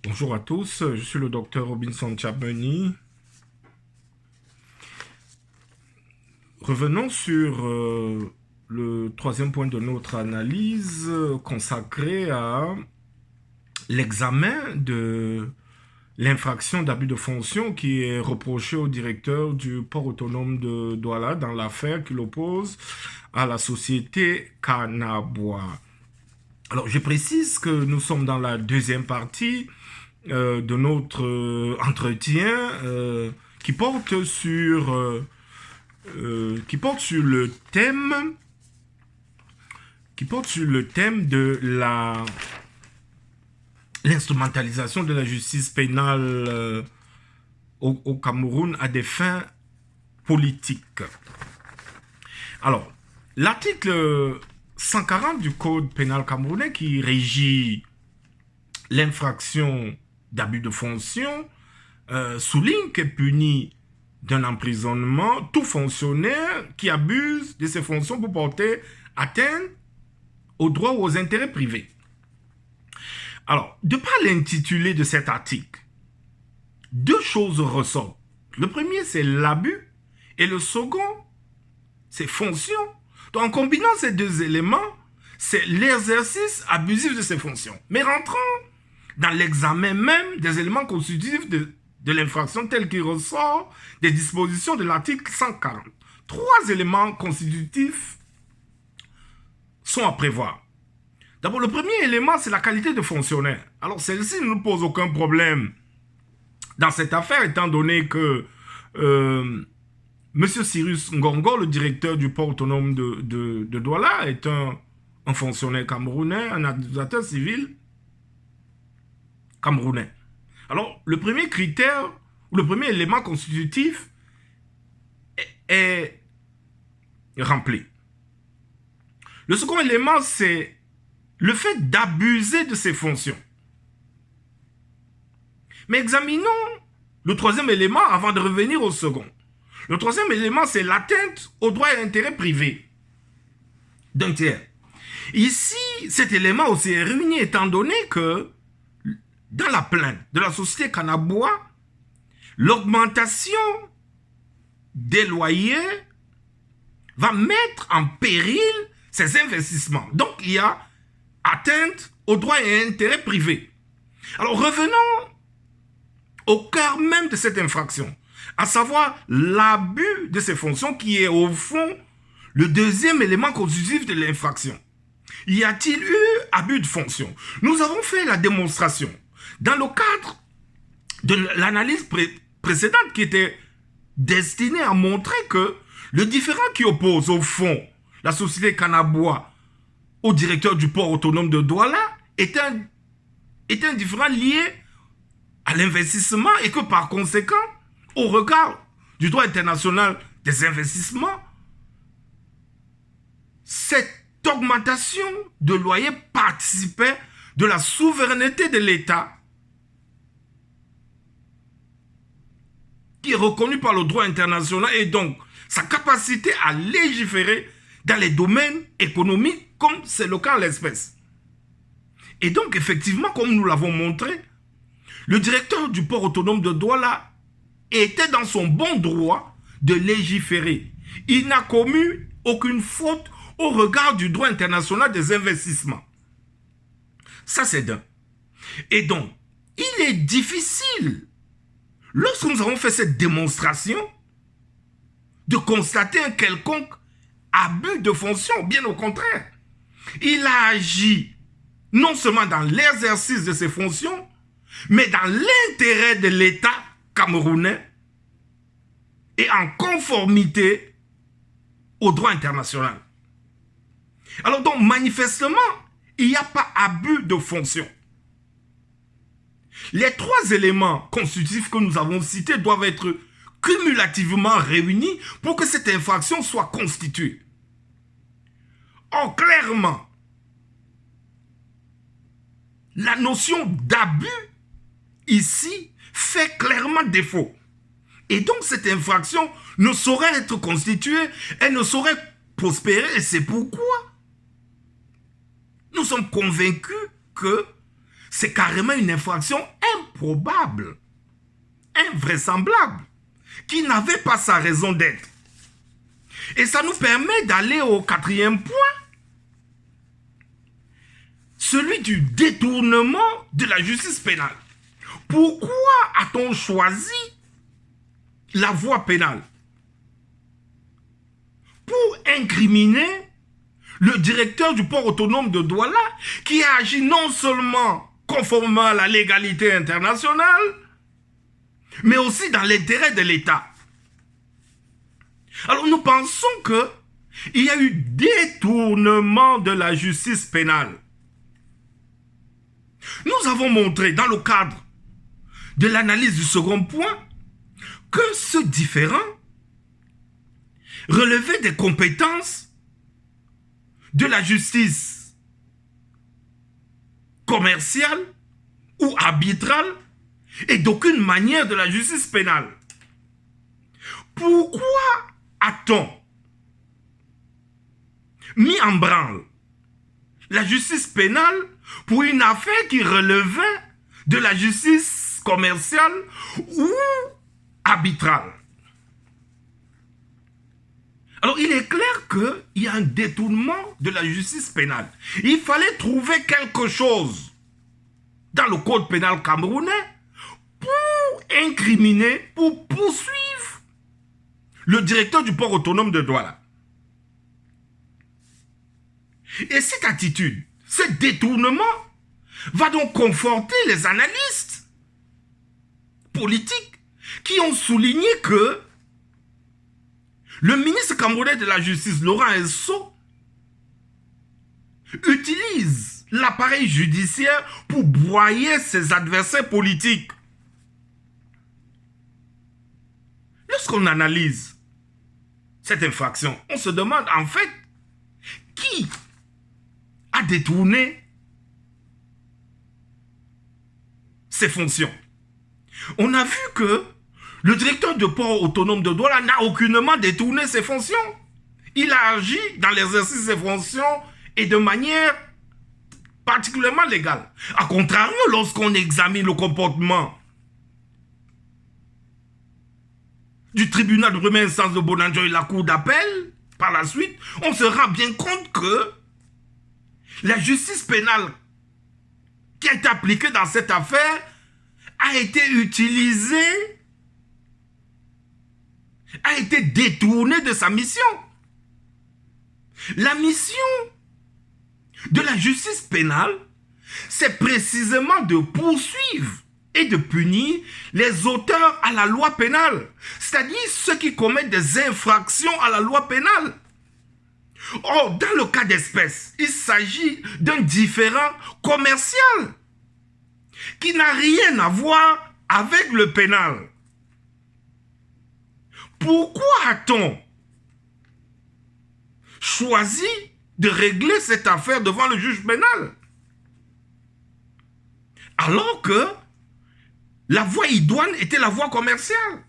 Bonjour à tous, je suis le docteur Robinson Chapmeni. Revenons sur le troisième point de notre analyse consacré à l'examen de l'infraction d'abus de fonction qui est reprochée au directeur du port autonome de Douala dans l'affaire qui l'oppose à la société Canabois. Alors, je précise que nous sommes dans la deuxième partie de notre entretien qui porte sur le thème de l'instrumentalisation de la justice pénale au Cameroun à des fins politiques. Alors, l'article 140 du Code pénal camerounais qui régit l'infraction d'abus de fonction souligne qu'est puni d'un emprisonnement tout fonctionnaire qui abuse de ses fonctions pour porter atteinte aux droits ou aux intérêts privés. Alors, de par l'intitulé de cet article, deux choses ressortent. Le premier, c'est l'abus, et le second, c'est fonction. Donc, en combinant ces deux éléments, c'est l'exercice abusif de ces fonctions. Mais rentrons dans l'examen même des éléments constitutifs de l'infraction tel qu'il ressort des dispositions de l'article 140. Trois éléments constitutifs sont à prévoir. D'abord, le premier élément, c'est la qualité de fonctionnaire. Alors, celle-ci ne nous pose aucun problème dans cette affaire, étant donné que M. Cyrus Ngongo, le directeur du port autonome de Douala, est un fonctionnaire camerounais, un accusateur civil camerounais. Alors, le premier critère, ou le premier élément constitutif est rempli. Le second élément, c'est le fait d'abuser de ses fonctions. Mais examinons le troisième élément avant de revenir au second. Le troisième élément, c'est l'atteinte aux droits et intérêts privés d'un tiers. Ici, cet élément aussi est réuni étant donné que dans la plainte de la société Canabois, l'augmentation des loyers va mettre en péril ses investissements. Donc, il y a atteinte aux droits et intérêts privés. Alors, revenons au cœur même de cette infraction, à savoir l'abus de ces fonctions qui est au fond le deuxième élément constitutif de l'infraction. Y a-t-il eu abus de fonction? Nous avons fait la démonstration dans le cadre de l'analyse précédente qui était destinée à montrer que le différend qui oppose au fond la société Canabois au directeur du port autonome de Douala est un différend lié à l'investissement et que par conséquent, au regard du droit international des investissements, cette augmentation de loyer participait de la souveraineté de l'État qui est reconnue par le droit international et donc sa capacité à légiférer dans les domaines économiques comme c'est le cas en l'espèce. Et donc effectivement, comme nous l'avons montré, le directeur du port autonome de Douala était dans son bon droit de légiférer. Il n'a commis aucune faute au regard du droit international des investissements. Ça, c'est d'un. Et donc, il est difficile, lorsque nous avons fait cette démonstration, de constater un quelconque abus de fonction, bien au contraire. Il a agi non seulement dans l'exercice de ses fonctions, mais dans l'intérêt de l'État camerounais et en conformité au droit international. Alors donc, manifestement, il n'y a pas abus de fonction. Les trois éléments constitutifs que nous avons cités doivent être cumulativement réunis pour que cette infraction soit constituée. Or, clairement, la notion d'abus ici fait clairement défaut. Et donc cette infraction ne saurait être constituée, elle ne saurait prospérer et c'est pourquoi nous sommes convaincus que c'est carrément une infraction improbable, invraisemblable, qui n'avait pas sa raison d'être. Et ça nous permet d'aller au quatrième point, celui du détournement de la justice pénale. Pourquoi a-t-on choisi la voie pénale? Pour incriminer le directeur du port autonome de Douala, qui a agi non seulement conformément à la légalité internationale, mais aussi dans l'intérêt de l'État. Alors nous pensons qu'il y a eu détournement de la justice pénale. Nous avons montré dans le cadre de l'analyse du second point que ce différend relevait des compétences de la justice commerciale ou arbitrale et d'aucune manière de la justice pénale. Pourquoi a-t-on mis en branle la justice pénale pour une affaire qui relevait de la justice commerciale ou arbitrale? Alors, il est clair qu'il y a un détournement de la justice pénale. Il fallait trouver quelque chose dans le code pénal camerounais pour incriminer, pour poursuivre le directeur du port autonome de Douala. Et cette attitude, ce détournement, va donc conforter les analystes politiques qui ont souligné que le ministre camerounais de la Justice, Laurent Esso, utilise l'appareil judiciaire pour broyer ses adversaires politiques. Lorsqu'on analyse cette infraction, on se demande en fait qui a détourné ses fonctions. On a vu que le directeur de port autonome de Douala n'a aucunement détourné ses fonctions. Il a agi dans l'exercice de ses fonctions et de manière particulièrement légale. A contrario, lorsqu'on examine le comportement du tribunal de première instance de Bonanjo et la cour d'appel, par la suite, on se rend bien compte que la justice pénale qui a été appliquée dans cette affaire a été utilisée, a été détournée de sa mission. La mission de la justice pénale, c'est précisément de poursuivre et de punir les auteurs à la loi pénale, c'est-à-dire ceux qui commettent des infractions à la loi pénale. Or, dans le cas d'espèce, il s'agit d'un différend commercial qui n'a rien à voir avec le pénal. Pourquoi a-t-on choisi de régler cette affaire devant le juge pénal, alors que la voie idoine était la voie commerciale?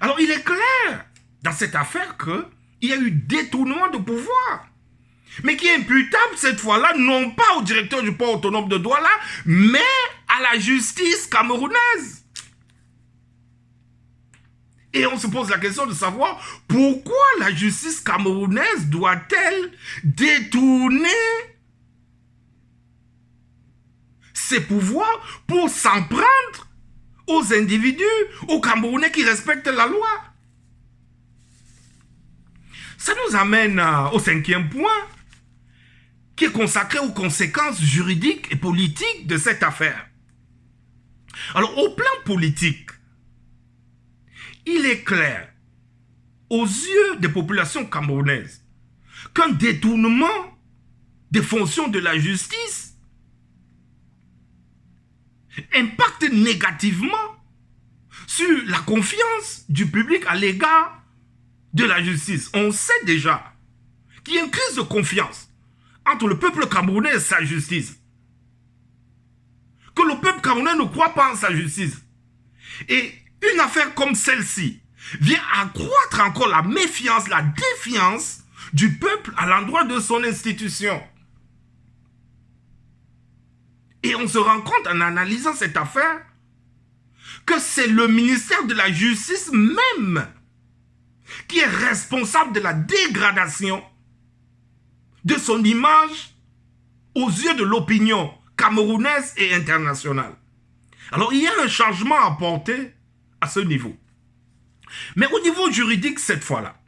Alors il est clair dans cette affaire qu'il y a eu détournement de pouvoir, mais qui est imputable cette fois-là non pas au directeur du port autonome de Douala, mais à la justice camerounaise. Et on se pose la question de savoir pourquoi la justice camerounaise doit-elle détourner ses pouvoirs pour s'en prendre aux individus, aux Camerounais qui respectent la loi? Ça nous amène au cinquième point, qui est consacré aux conséquences juridiques et politiques de cette affaire. Alors, au plan politique, il est clair, aux yeux des populations camerounaises, qu'un détournement des fonctions de la justice impacte négativement sur la confiance du public à l'égard de la justice. On sait déjà qu'il y a une crise de confiance entre le peuple camerounais et sa justice. Que le peuple camerounais ne croit pas en sa justice. Et une affaire comme celle-ci vient accroître encore la méfiance, la défiance du peuple à l'endroit de son institution. Et on se rend compte en analysant cette affaire que c'est le ministère de la Justice même qui est responsable de la dégradation de son image aux yeux de l'opinion camerounaise et internationale. Alors, il y a un changement à apporter à ce niveau. Mais au niveau juridique, cette fois-là,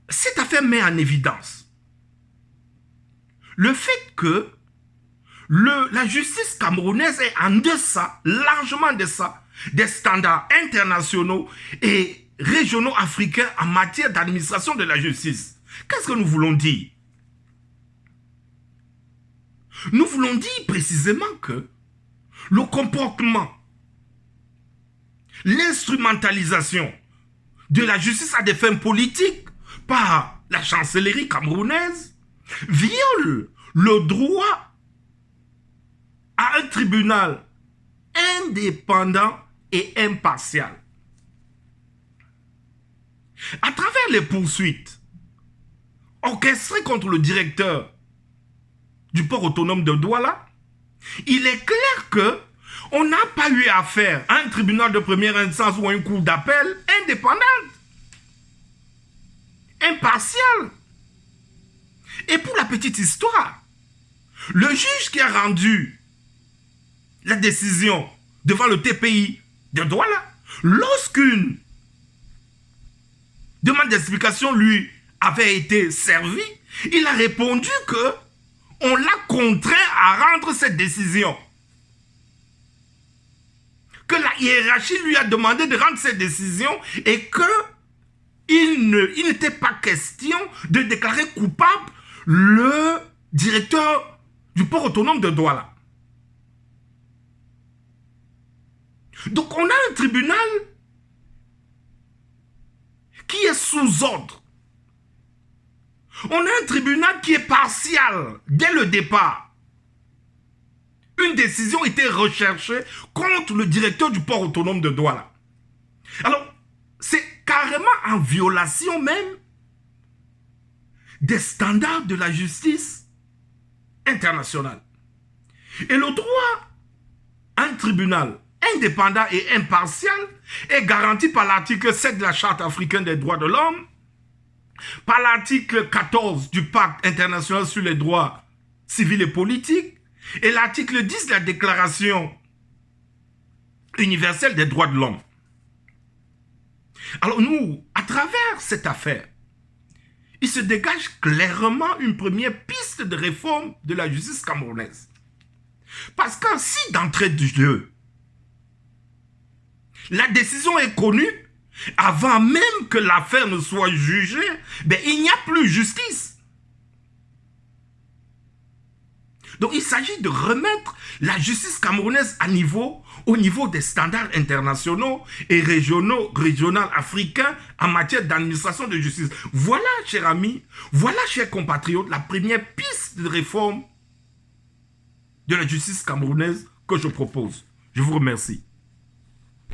cette affaire met en évidence le fait que la justice camerounaise est en deçà, largement en deçà, des standards internationaux et régionaux africains en matière d'administration de la justice. Qu'est-ce que nous voulons dire? Nous voulons dire précisément que le comportement, l'instrumentalisation de la justice à des fins politiques par la chancellerie camerounaise viole le droit à un tribunal indépendant et impartial. À travers les poursuites orchestrées contre le directeur du port autonome de Douala, il est clair que on n'a pas eu affaire à un tribunal de première instance ou à une cour d'appel indépendante, impartiale. Et pour la petite histoire, le juge qui a rendu la décision devant le TPI de Douala, lorsqu'une demande d'explication lui avait été servie, il a répondu que on l'a contraint à rendre cette décision. Que la hiérarchie lui a demandé de rendre cette décision et qu'il n'était pas question de déclarer coupable le directeur du port autonome de Douala. Donc on a un tribunal qui est sous ordre. On a un tribunal qui est partial dès le départ. Une décision était recherchée contre le directeur du port autonome de Douala. Alors, c'est carrément en violation même des standards de la justice internationale. Et le droit à un tribunal indépendant et impartial est garanti par l'article 7 de la Charte africaine des droits de l'homme, par l'article 14 du Pacte international sur les droits civils et politiques et l'article 10 de la Déclaration universelle des droits de l'homme. Alors nous, à travers cette affaire, il se dégage clairement une première piste de réforme de la justice camerounaise. Parce que si d'entrée de jeu, la décision est connue, avant même que l'affaire ne soit jugée, ben, il n'y a plus justice. Donc il s'agit de remettre la justice camerounaise au niveau des standards internationaux et régionaux africains en matière d'administration de justice. Voilà, chers amis, voilà, chers compatriotes, la première piste de réforme de la justice camerounaise que je propose. Je vous remercie.